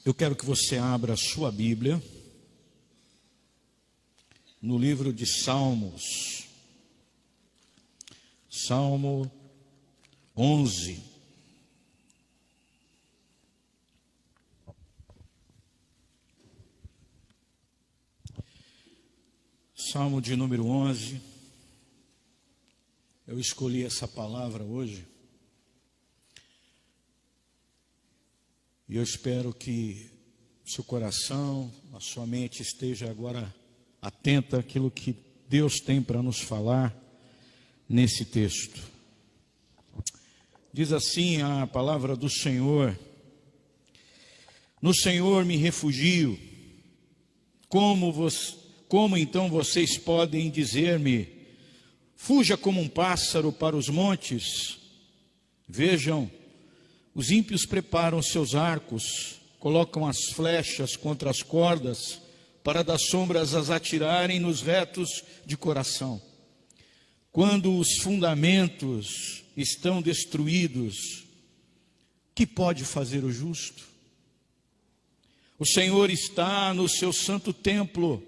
Eu quero que você abra a sua Bíblia no livro de Salmos, Salmo 11. Salmo de número 11. Eu escolhi essa palavra hoje. E eu espero que seu coração, a sua mente esteja agora atenta àquilo que Deus tem para nos falar nesse texto. Diz assim a palavra do Senhor: no Senhor me refugio. Como então vocês podem dizer-me, fuja como um pássaro para os montes? Vejam, os ímpios preparam seus arcos, colocam as flechas contra as cordas, para das sombras as atirarem nos retos de coração. Quando os fundamentos estão destruídos, que pode fazer o justo? O Senhor está no seu santo templo,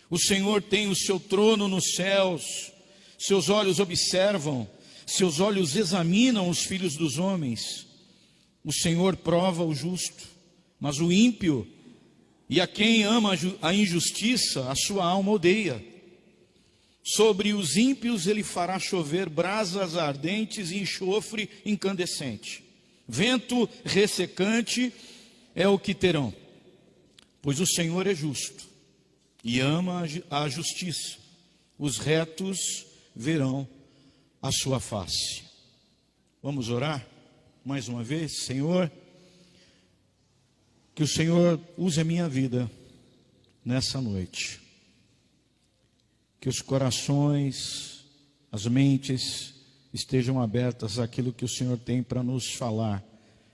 o Senhor tem o seu trono nos céus, seus olhos observam, seus olhos examinam os filhos dos homens. O Senhor prova o justo, mas o ímpio e a quem ama a injustiça, a sua alma odeia. Sobre os ímpios ele fará chover brasas ardentes e enxofre incandescente. Vento ressecante é o que terão, pois o Senhor é justo e ama a justiça. Os retos verão a sua face. Vamos orar? Mais uma vez. Senhor, que o Senhor use a minha vida nessa noite. Que os corações, as mentes estejam abertas àquilo que o Senhor tem para nos falar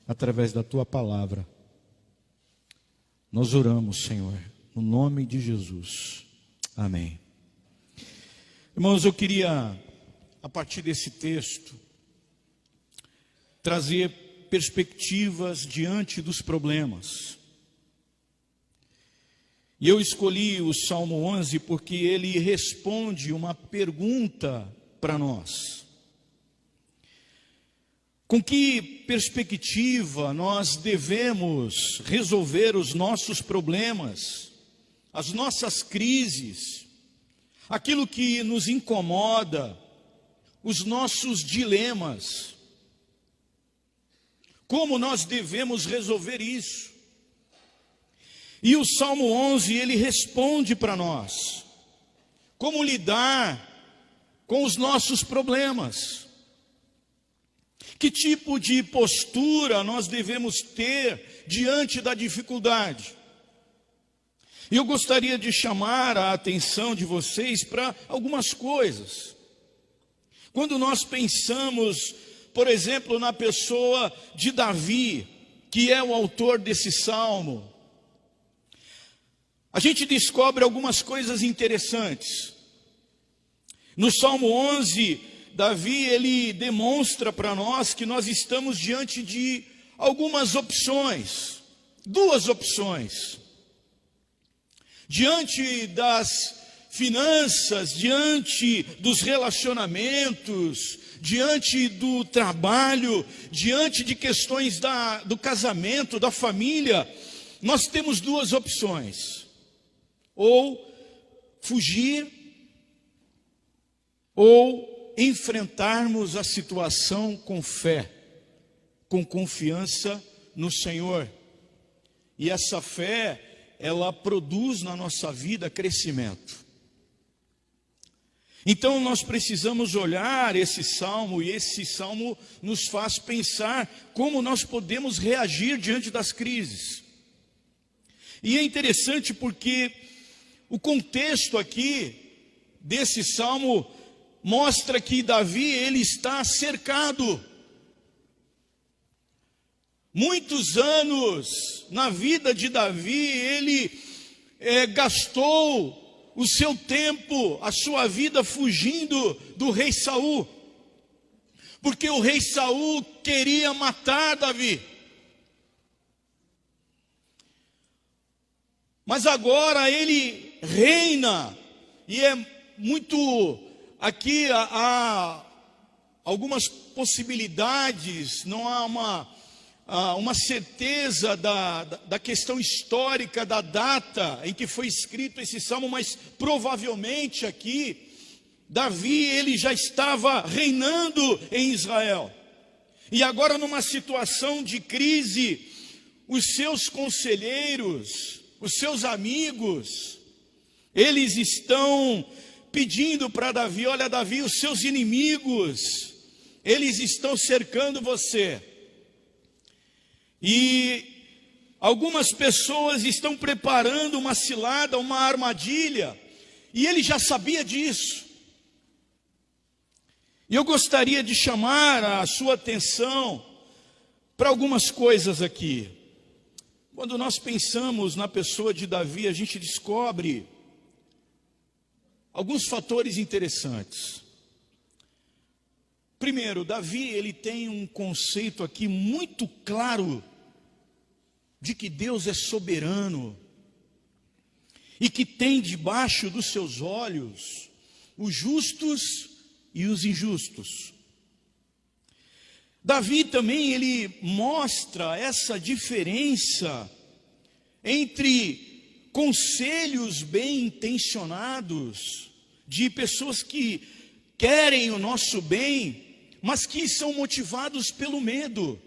através da Tua palavra. Nós oramos, Senhor, no nome de Jesus. Amém. Irmãos, eu queria, a partir desse texto, trazer perspectivas diante dos problemas. E eu escolhi o Salmo 11 porque ele responde uma pergunta para nós. Com que perspectiva nós devemos resolver os nossos problemas, as nossas crises, aquilo que nos incomoda, os nossos dilemas? Como nós devemos resolver isso? E o Salmo 11, ele responde para nós. Como lidar com os nossos problemas? Que tipo de postura nós devemos ter diante da dificuldade? E eu gostaria de chamar a atenção de vocês para algumas coisas. Quando nós pensamos, por exemplo, na pessoa de Davi, que é o autor desse salmo, a gente descobre algumas coisas interessantes. No Salmo 11, Davi, ele demonstra para nós que nós estamos diante de algumas opções, duas opções. Diante das finanças, diante dos relacionamentos, diante do trabalho, diante de questões do casamento, da família, nós temos duas opções: ou fugir, ou enfrentarmos a situação com fé, com confiança no Senhor. E essa fé, ela produz na nossa vida crescimento. Então nós precisamos olhar esse salmo, e esse salmo nos faz pensar como nós podemos reagir diante das crises. E é interessante porque o contexto aqui desse salmo mostra que Davi, ele está cercado. Muitos anos na vida de Davi, ele gastou o seu tempo, a sua vida fugindo do rei Saul, porque o rei Saul queria matar Davi. mas agora ele reina, e é muito, aqui há algumas possibilidades, não há uma certeza da questão histórica, da data em que foi escrito esse salmo, mas provavelmente aqui, Davi, ele já estava reinando em Israel, e agora numa situação de crise, os seus conselheiros, os seus amigos, eles estão pedindo para Davi: olha, Davi, os seus inimigos, eles estão cercando você, e algumas pessoas estão preparando uma cilada, uma armadilha, e ele já sabia disso. E eu gostaria de chamar a sua atenção para algumas coisas aqui. Quando nós pensamos na pessoa de Davi, a gente descobre alguns fatores interessantes. Primeiro, Davi, ele tem um conceito aqui muito claro de que Deus é soberano e que tem debaixo dos seus olhos os justos e os injustos. Davi também, ele mostra essa diferença entre conselhos bem intencionados, de pessoas que querem o nosso bem, mas que são motivados pelo medo,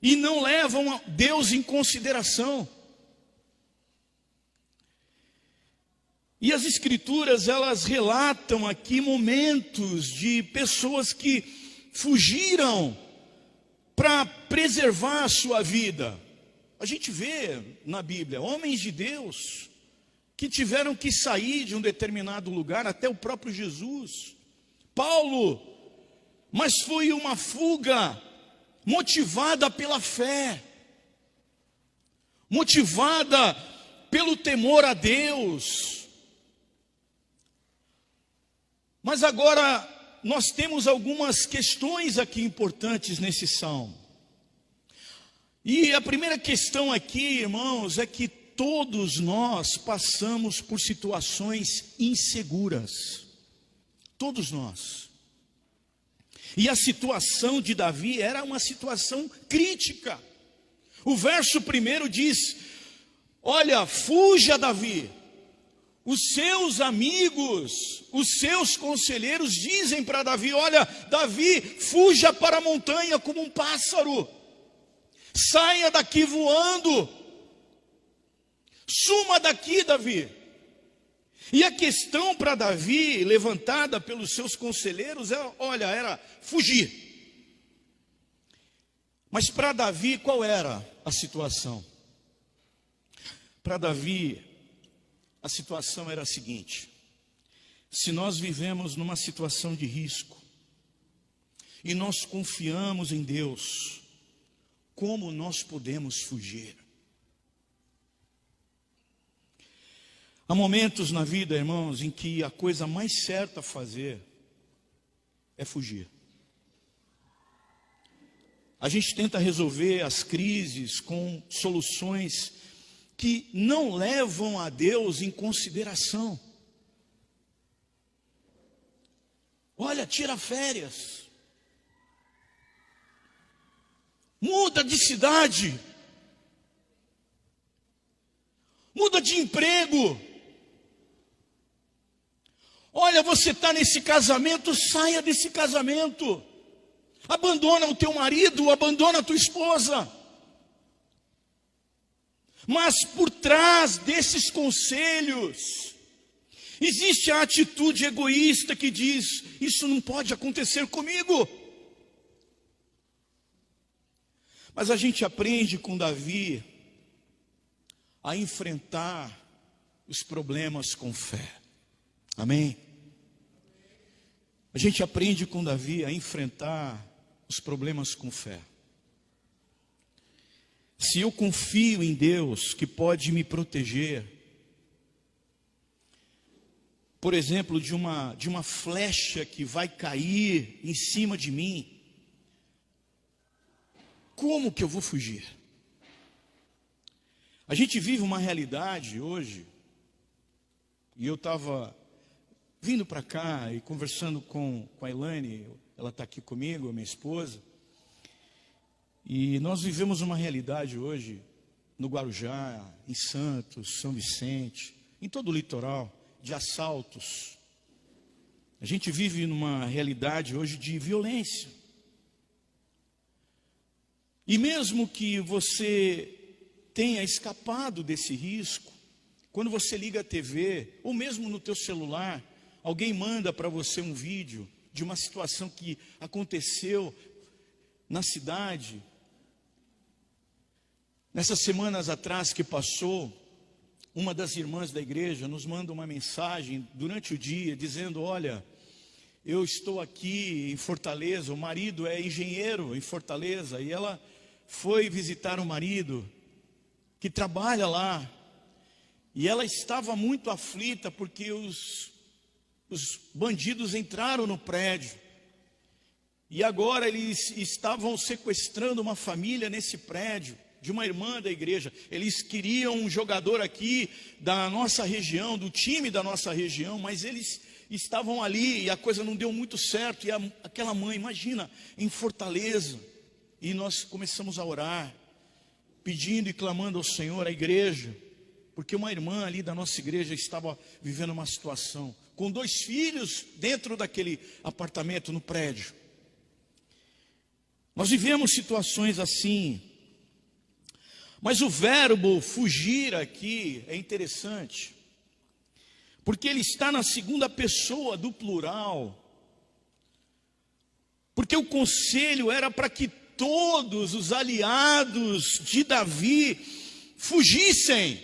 e não levam a Deus em consideração. E as escrituras, elas relatam aqui momentos de pessoas que fugiram para preservar a sua vida. A gente vê na Bíblia homens de Deus que tiveram que sair de um determinado lugar, até o próprio Jesus, Paulo, mas foi uma fuga motivada pela fé, motivada pelo temor a Deus. Mas agora nós temos algumas questões aqui importantes nesse salmo. E a primeira questão aqui, irmãos, é que todos nós passamos por situações inseguras. Todos nós. E a situação de Davi era uma situação crítica. O verso 1 diz: olha, fuja, Davi. Os seus amigos, os seus conselheiros dizem para Davi: olha, Davi, fuja para a montanha como um pássaro, saia daqui voando, suma daqui, Davi. E a questão para Davi, levantada pelos seus conselheiros, era fugir. Mas para Davi, qual era a situação? Para Davi, a situação era a seguinte: se nós vivemos numa situação de risco, e nós confiamos em Deus, como nós podemos fugir? Há momentos na vida, irmãos, em que a coisa mais certa a fazer é fugir. A gente tenta resolver as crises com soluções que não levam a Deus em consideração. Olha, tira férias, muda de cidade, muda de emprego. Olha, você está nesse casamento, saia desse casamento, abandona o teu marido, abandona a tua esposa. Mas por trás desses conselhos, existe a atitude egoísta que diz: isso não pode acontecer comigo. Mas a gente aprende com Davi a enfrentar os problemas com fé. Amém? A gente aprende com Davi a enfrentar os problemas com fé. Se eu confio em Deus que pode me proteger, por exemplo, de uma flecha que vai cair em cima de mim, como que eu vou fugir? A gente vive uma realidade hoje, e eu estava vindo para cá e conversando com a Elaine, ela está aqui comigo, a minha esposa, e nós vivemos uma realidade hoje, no Guarujá, em Santos, São Vicente, em todo o litoral, de assaltos. A gente vive numa realidade hoje de violência. E mesmo que você tenha escapado desse risco, quando você liga a TV, ou mesmo no teu celular, alguém manda para você um vídeo de uma situação que aconteceu na cidade. Nessas semanas atrás que passou, uma das irmãs da igreja nos manda uma mensagem durante o dia, dizendo: olha, eu estou aqui em Fortaleza, o marido é engenheiro em Fortaleza, e ela foi visitar o marido, que trabalha lá, e ela estava muito aflita, porque os bandidos entraram no prédio, e agora eles estavam sequestrando uma família nesse prédio, de uma irmã da igreja. Eles queriam um jogador aqui da nossa região, do time da nossa região, mas eles estavam ali e a coisa não deu muito certo. E aquela mãe, imagina, em Fortaleza, e nós começamos a orar, pedindo e clamando ao Senhor, à igreja, porque uma irmã ali da nossa igreja estava vivendo uma situação, com 2 filhos dentro daquele apartamento, no prédio. Nós vivemos situações assim. Mas o verbo fugir aqui é interessante, porque ele está na segunda pessoa do plural, porque o conselho era para que todos os aliados de Davi fugissem,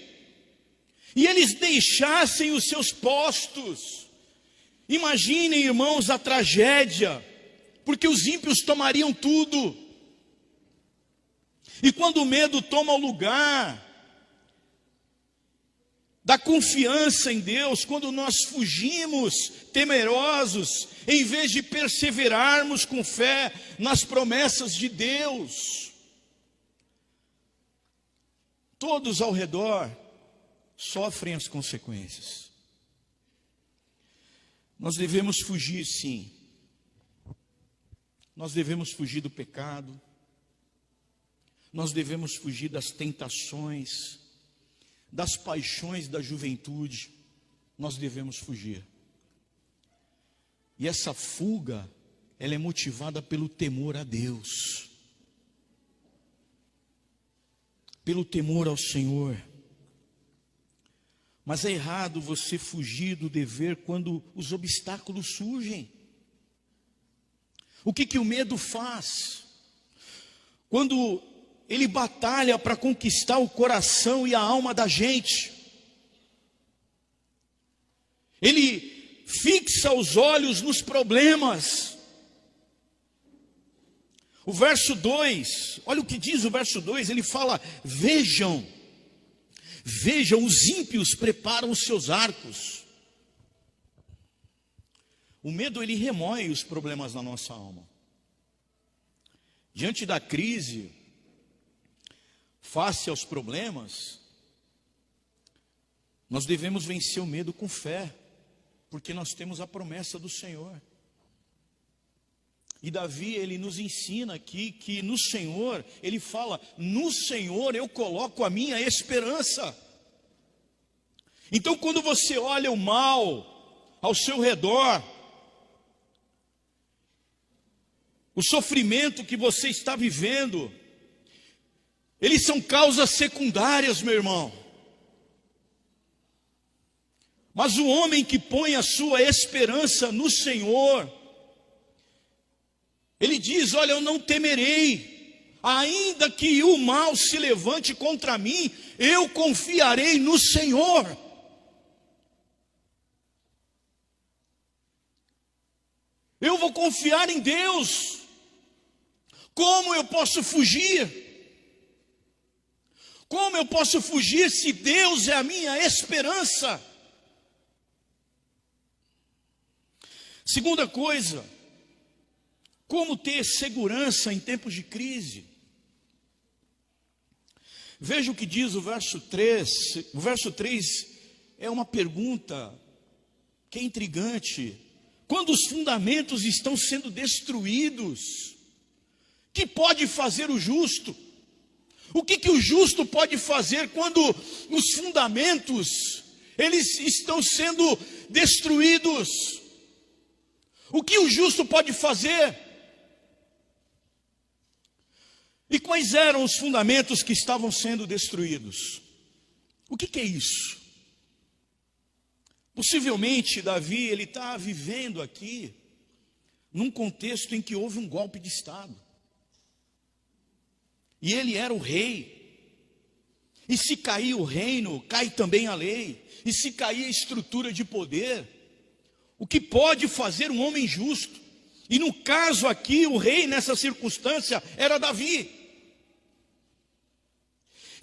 e eles deixassem os seus postos. Imaginem, irmãos, a tragédia, porque os ímpios tomariam tudo. E quando o medo toma o lugar da confiança em Deus, quando nós fugimos temerosos, em vez de perseverarmos com fé nas promessas de Deus, todos ao redor sofrem as consequências. Nós devemos fugir, sim. Nós devemos fugir do pecado. Nós devemos fugir das tentações, das paixões da juventude. Nós devemos fugir. E essa fuga, ela é motivada pelo temor a Deus, pelo temor ao Senhor. Mas é errado você fugir do dever quando os obstáculos surgem. O que o medo faz? Quando ele batalha para conquistar o coração e a alma da gente, ele fixa os olhos nos problemas. O verso 2, olha o que diz o verso 2, ele fala: vejam, os ímpios preparam os seus arcos. O medo, ele remói os problemas na nossa alma. Diante da crise, face aos problemas, nós devemos vencer o medo com fé, porque nós temos a promessa do Senhor. E Davi, ele nos ensina aqui que no Senhor, ele fala: no Senhor eu coloco a minha esperança. Então, quando você olha o mal ao seu redor, o sofrimento que você está vivendo, eles são causas secundárias, meu irmão. Mas o homem que põe a sua esperança no Senhor, ele diz: olha, eu não temerei, ainda que o mal se levante contra mim, eu confiarei no Senhor. Eu vou confiar em Deus. Como eu posso fugir? Como eu posso fugir se Deus é a minha esperança? Segunda coisa, como ter segurança em tempos de crise? Veja o que diz o verso 3. O verso 3 é uma pergunta que é intrigante. Quando os fundamentos estão sendo destruídos, que pode fazer o justo? O que o justo pode fazer quando os fundamentos eles estão sendo destruídos? O que o justo pode fazer? E quais eram os fundamentos que estavam sendo destruídos? O que é isso? Possivelmente Davi ele está vivendo aqui num contexto em que houve um golpe de Estado. E ele era o rei. E se cair o reino, cai também a lei. E se cair a estrutura de poder, o que pode fazer um homem justo? E no caso aqui, o rei nessa circunstância era Davi.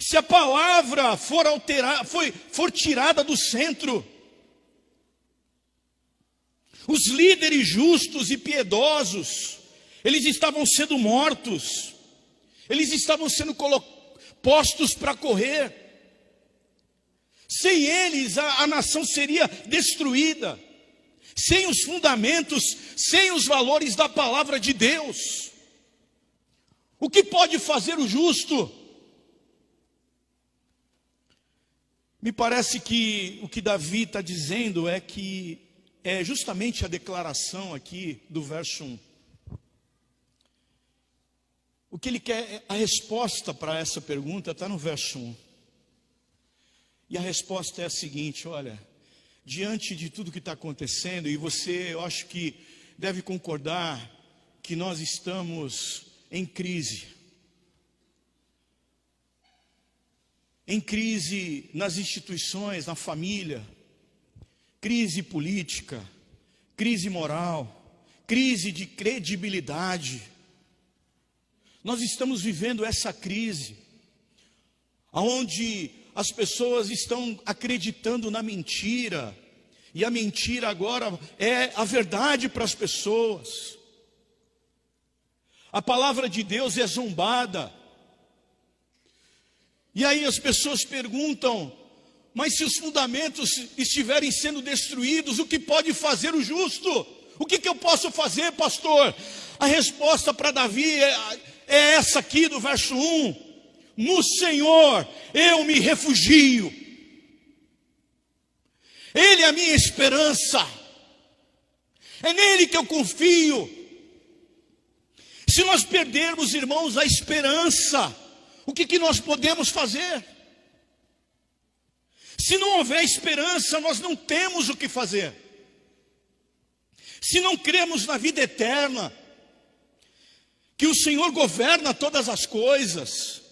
Se a palavra for tirada do centro, os líderes justos e piedosos, eles estavam sendo mortos, eles estavam sendo postos para correr. Sem eles, a nação seria destruída, sem os fundamentos, sem os valores da palavra de Deus. O que pode fazer o justo? Me parece que o que Davi está dizendo é que é justamente a declaração aqui do verso 1. O que ele quer, a resposta para essa pergunta está no verso 1. E a resposta é a seguinte: olha, diante de tudo que está acontecendo, e você, eu acho que deve concordar que nós estamos em crise. Em crise nas instituições, na família, crise política, crise moral, crise de credibilidade. Nós estamos vivendo essa crise, onde as pessoas estão acreditando na mentira, e a mentira agora é a verdade para as pessoas. A palavra de Deus é zombada. E aí as pessoas perguntam: mas se os fundamentos estiverem sendo destruídos, o que pode fazer o justo? O que eu posso fazer, pastor? A resposta para Davi é essa aqui do verso 1. No Senhor eu me refugio. Ele é a minha esperança. É nele que eu confio. Se nós perdermos, irmãos, a esperança, o que nós podemos fazer? Se não houver esperança, nós não temos o que fazer. Se não cremos na vida eterna, que o Senhor governa todas as coisas,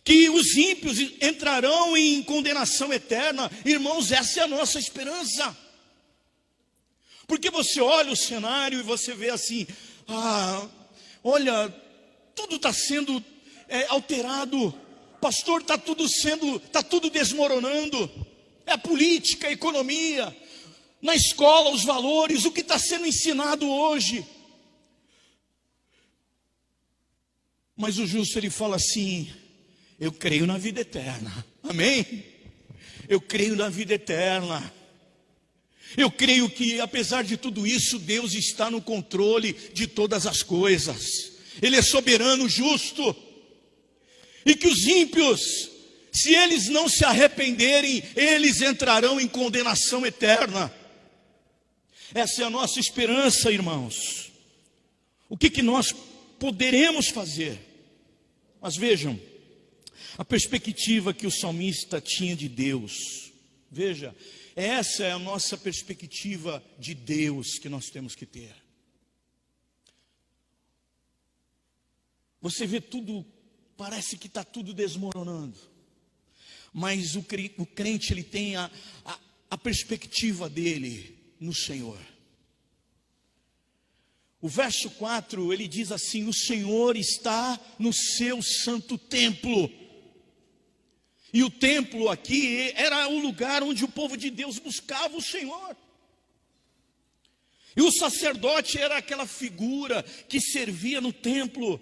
que os ímpios entrarão em condenação eterna, irmãos, essa é a nossa esperança. Porque você olha o cenário e você vê assim: olha, tudo está sendo alterado, pastor, está tudo desmoronando. É a política, a economia, na escola, os valores, o que está sendo ensinado hoje. Mas o justo, ele fala assim: eu creio na vida eterna, amém? Eu creio na vida eterna. Eu creio que, apesar de tudo isso, Deus está no controle de todas as coisas. Ele é soberano, justo. E que os ímpios, se eles não se arrependerem, eles entrarão em condenação eterna. Essa é a nossa esperança, irmãos. O que nós poderemos fazer? Mas vejam, a perspectiva que o salmista tinha de Deus. Veja, essa é a nossa perspectiva de Deus que nós temos que ter. Você vê tudo, parece que está tudo desmoronando. Mas o crente, ele tem a perspectiva dele no Senhor. O verso 4, ele diz assim: o Senhor está no seu santo templo. E o templo aqui era o lugar onde o povo de Deus buscava o Senhor. E o sacerdote era aquela figura que servia no templo.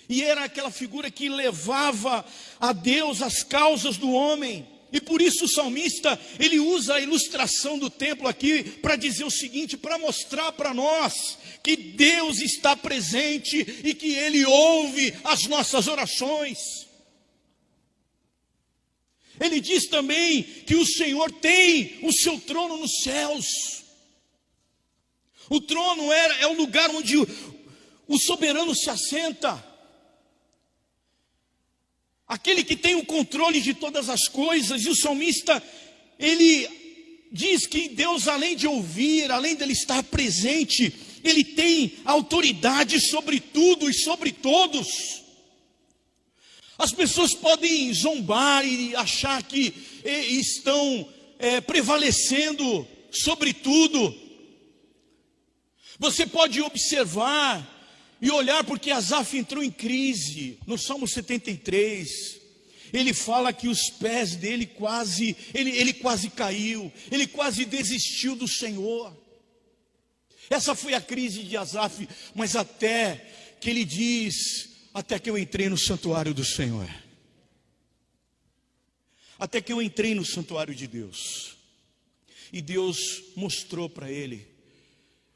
E era aquela figura que levava a Deus as causas do homem. E por isso o salmista, ele usa a ilustração do templo aqui para dizer o seguinte, para mostrar para nós que Deus está presente e que Ele ouve as nossas orações. Ele diz também que o Senhor tem o seu trono nos céus. O trono é o lugar onde o soberano se assenta. Aquele que tem o controle de todas as coisas. E o salmista, ele diz que Deus, além de ouvir, além dele estar presente, Ele tem autoridade sobre tudo e sobre todos. As pessoas podem zombar e achar que estão prevalecendo sobre tudo. Você pode observar e olhar, porque Asaf entrou em crise. No Salmo 73, ele fala que os pés dele ele quase caiu, ele quase desistiu do Senhor. Essa foi a crise de Asaf, mas até que ele diz, até que eu entrei no santuário do Senhor. Até que eu entrei no santuário de Deus. E Deus mostrou para ele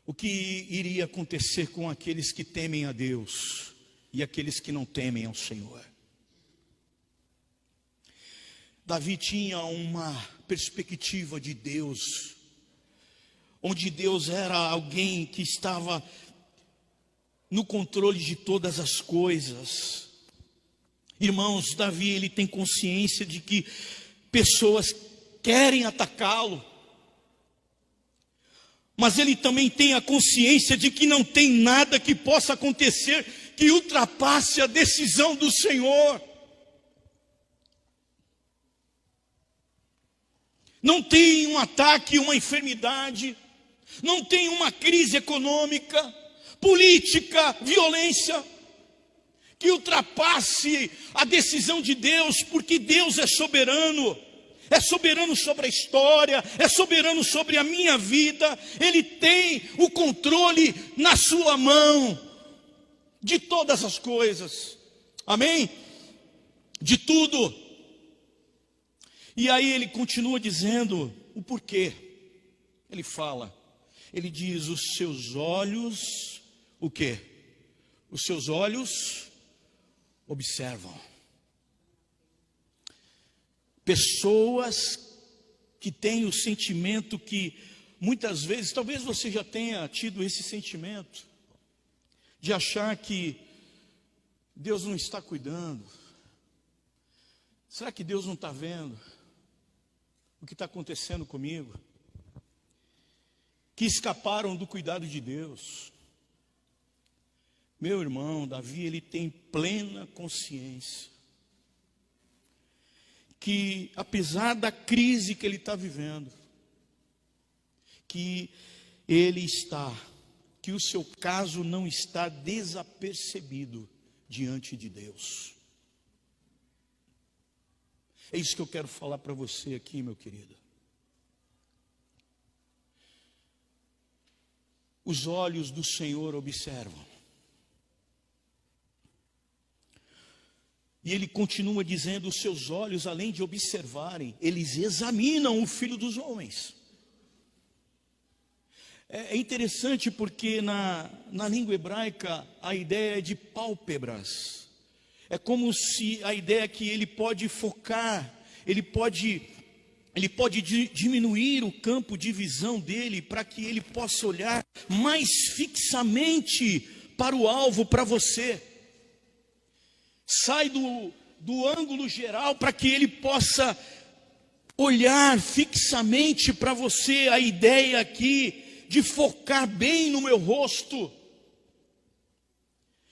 o que iria acontecer com aqueles que temem a Deus e aqueles que não temem ao Senhor. Davi tinha uma perspectiva de Deus, onde Deus era alguém que estava no controle de todas as coisas. Irmãos, Davi, ele tem consciência de que pessoas querem atacá-lo, mas ele também tem a consciência de que não tem nada que possa acontecer que ultrapasse a decisão do Senhor. Não tem um ataque, uma enfermidade, não tem uma crise econômica, política, violência, que ultrapasse a decisão de Deus, porque Deus é soberano sobre a história, é soberano sobre a minha vida. Ele tem o controle na sua mão de todas as coisas, amém? De tudo. E aí ele continua dizendo o porquê. Ele fala, ele diz, os seus olhos, o quê? Os seus olhos observam. Pessoas que têm o sentimento que muitas vezes, talvez você já tenha tido esse sentimento, de achar que Deus não está cuidando. Será que Deus não está vendo o que está acontecendo comigo? Que escaparam do cuidado de Deus. Meu irmão, Davi, ele tem plena consciência que, apesar da crise que ele está vivendo, que o seu caso não está desapercebido diante de Deus. É isso que eu quero falar para você aqui, meu querido. Os olhos do Senhor observam. E ele continua dizendo, os seus olhos, além de observarem, eles examinam o Filho dos Homens. É interessante porque na língua hebraica a ideia é de pálpebras. É como se a ideia é que ele pode focar, ele pode diminuir o campo de visão dele para que ele possa olhar mais fixamente para o alvo, para você. Sai do ângulo geral para que ele possa olhar fixamente para você. A ideia aqui de focar bem no meu rosto.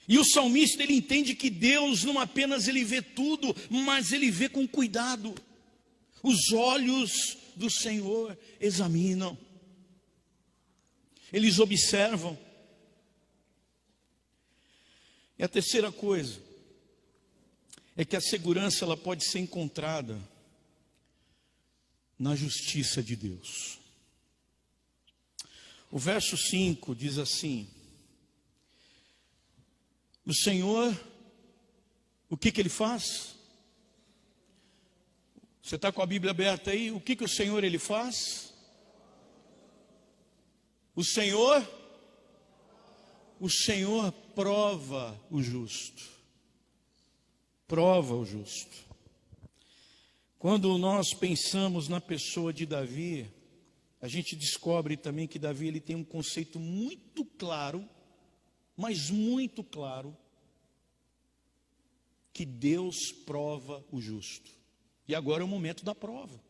E o salmista, ele entende que Deus não apenas ele vê tudo, mas ele vê com cuidado. Os olhos do Senhor examinam, eles observam. E a terceira coisa é que a segurança ela pode ser encontrada na justiça de Deus. O verso 5 diz assim: o Senhor o que ele faz? Você está com a Bíblia aberta aí? O que o Senhor ele faz? O Senhor prova o justo. Prova o justo. Quando nós pensamos na pessoa de Davi, a gente descobre também que Davi ele tem um conceito muito claro, mas muito claro, que Deus prova o justo. E agora é o momento da prova.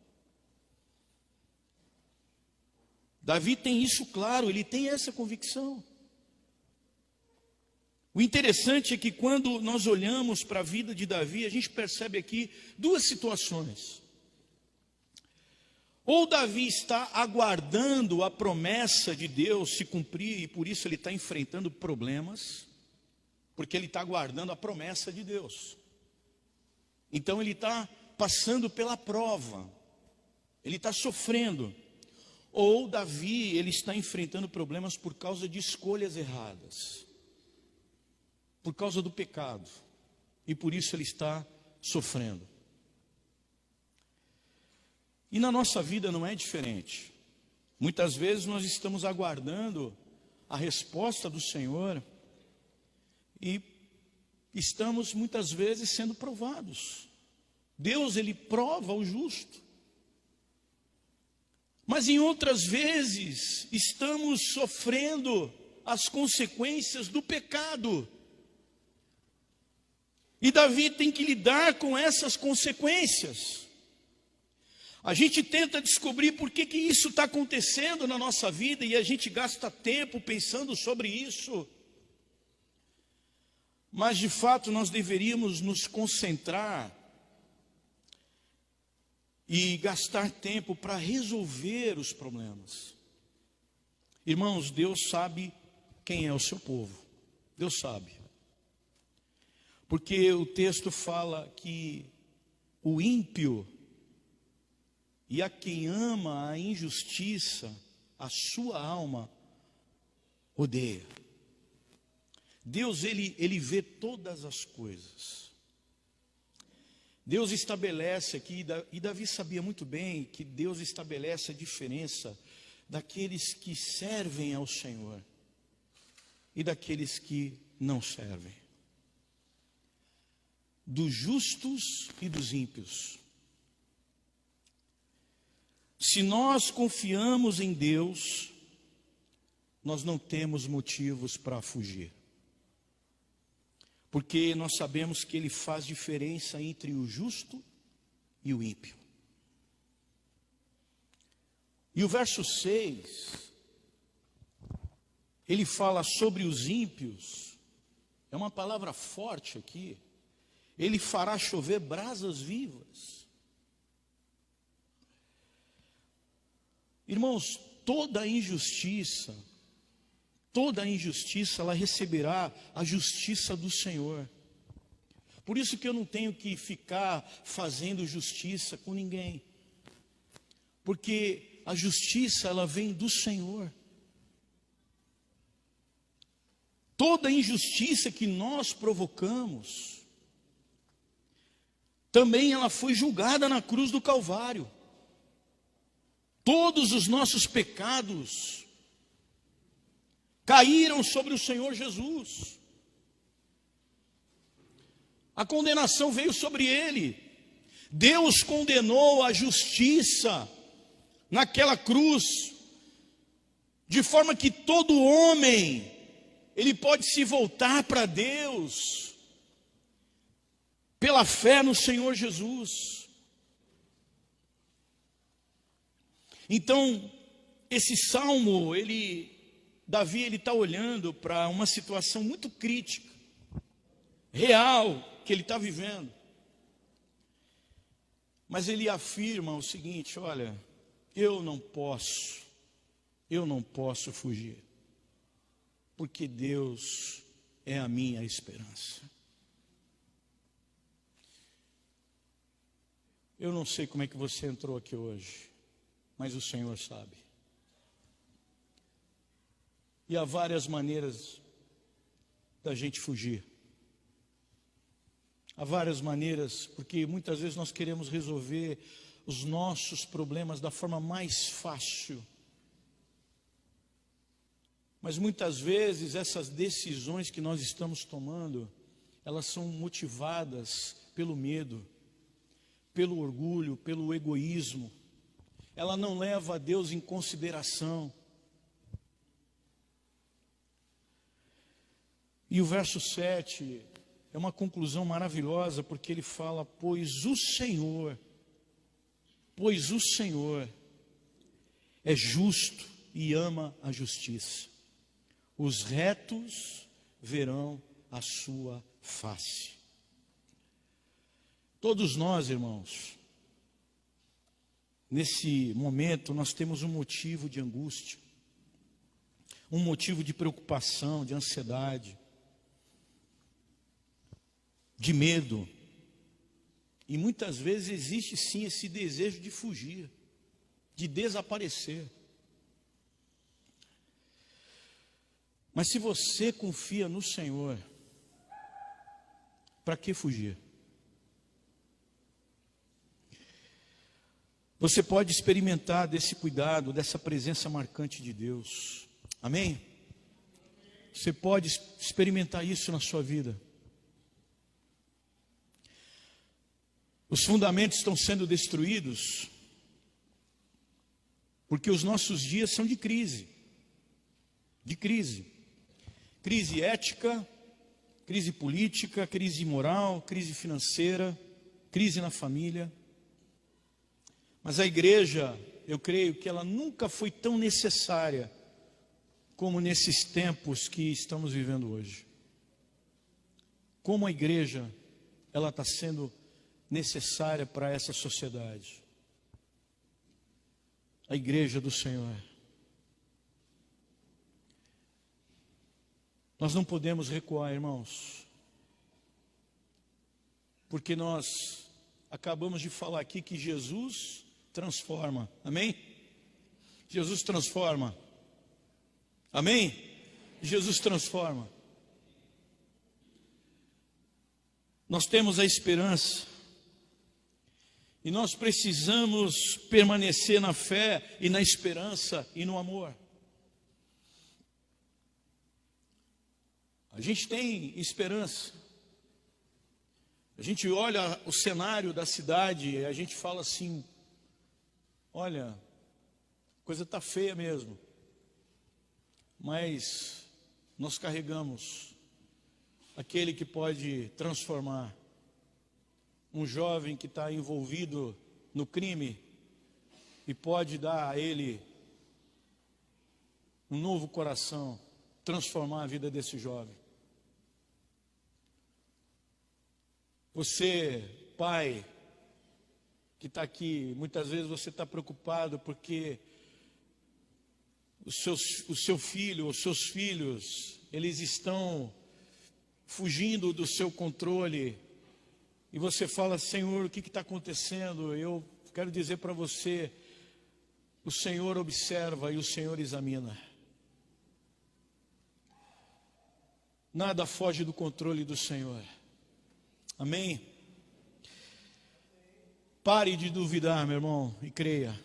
Davi tem isso claro, ele tem essa convicção. O interessante é que quando nós olhamos para a vida de Davi, a gente percebe aqui duas situações. Ou Davi está aguardando a promessa de Deus se cumprir e por isso ele está enfrentando problemas, porque ele está aguardando a promessa de Deus. Então ele está passando pela prova, ele está sofrendo. Ou Davi, ele está enfrentando problemas por causa de escolhas erradas, por causa do pecado, e por isso ele está sofrendo. E na nossa vida não é diferente. Muitas vezes nós estamos aguardando a resposta do Senhor e estamos muitas vezes sendo provados. Deus, ele prova o justo. Mas em outras vezes estamos sofrendo as consequências do pecado. E Davi tem que lidar com essas consequências. A gente tenta descobrir por que isso está acontecendo na nossa vida e a gente gasta tempo pensando sobre isso. Mas de fato nós deveríamos nos concentrar e gastar tempo para resolver os problemas. Irmãos, Deus sabe quem é o seu povo. Deus sabe. Porque o texto fala que o ímpio e a quem ama a injustiça, a sua alma odeia. Deus, ele vê todas as coisas. Deus estabelece aqui, e Davi sabia muito bem que Deus estabelece a diferença daqueles que servem ao Senhor e daqueles que não servem, dos justos e dos ímpios. Se nós confiamos em Deus, nós não temos motivos para fugir. Porque nós sabemos que Ele faz diferença entre o justo e o ímpio. E o verso 6, ele fala sobre os ímpios, é uma palavra forte aqui. Ele fará chover brasas vivas. Irmãos, toda injustiça, ela receberá a justiça do Senhor. Por isso que eu não tenho que ficar fazendo justiça com ninguém. Porque a justiça, ela vem do Senhor. Toda injustiça que nós provocamos, também ela foi julgada na cruz do Calvário. Todos os nossos pecados caíram sobre o Senhor Jesus. A condenação veio sobre Ele. Deus condenou a justiça naquela cruz, de forma que todo homem, ele pode se voltar para Deus, pela fé no Senhor Jesus. Então, esse salmo, Davi está olhando para uma situação muito crítica, real, que ele está vivendo. Mas ele afirma o seguinte: olha, eu não posso fugir, porque Deus é a minha esperança. Eu não sei como é que você entrou aqui hoje, mas o Senhor sabe. E há várias maneiras da gente fugir. há várias maneiras, porque muitas vezes nós queremos resolver os nossos problemas da forma mais fácil. Mas muitas vezes essas decisões que nós estamos tomando, elas são motivadas pelo medo, pelo orgulho, pelo egoísmo. Ela não leva a Deus em consideração. E o verso 7 é uma conclusão maravilhosa, porque ele fala: pois o Senhor é justo e ama a justiça. Os retos verão a sua face. Todos nós, irmãos, nesse momento nós temos um motivo de angústia, um motivo de preocupação, de ansiedade, de medo. E muitas vezes existe sim esse desejo de fugir, de desaparecer. Mas se você confia no Senhor, para que fugir? Você pode experimentar desse cuidado, dessa presença marcante de Deus. Amém? Você pode experimentar isso na sua vida. Os fundamentos estão sendo destruídos porque os nossos dias são de crise. Crise ética, crise política, crise moral, crise financeira, crise na família. Mas a igreja, eu creio que ela nunca foi tão necessária como nesses tempos que estamos vivendo hoje. Como a igreja, ela está sendo necessária para essa sociedade. A igreja do Senhor. Nós não podemos recuar, irmãos, porque nós acabamos de falar aqui que Jesus transforma, amém? Jesus transforma, amém? Jesus transforma. Nós temos a esperança, e nós precisamos permanecer na fé e na esperança e no amor. A gente tem esperança. A gente olha o cenário da cidade e a gente fala assim: olha, a coisa está feia mesmo. Mas nós carregamos aquele que pode transformar. Um jovem que está envolvido no crime e pode dar a ele um novo coração, transformar a vida desse jovem. Você, pai, que está aqui, muitas vezes você está preocupado porque o seu filho, os seus filhos, eles estão fugindo do seu controle. E você fala: Senhor, o que está acontecendo? Eu quero dizer para você: o Senhor observa e o Senhor examina. Nada foge do controle do Senhor. Amém? Pare de duvidar, meu irmão, e creia.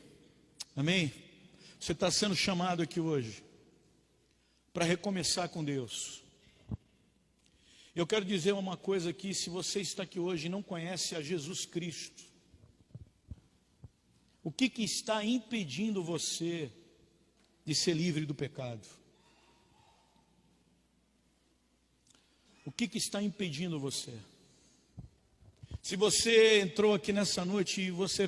Amém? Você está sendo chamado aqui hoje para recomeçar com Deus. Eu quero dizer uma coisa aqui: se você está aqui hoje e não conhece a Jesus Cristo, o que está impedindo você de ser livre do pecado? O que está impedindo você? Se você entrou aqui nessa noite e você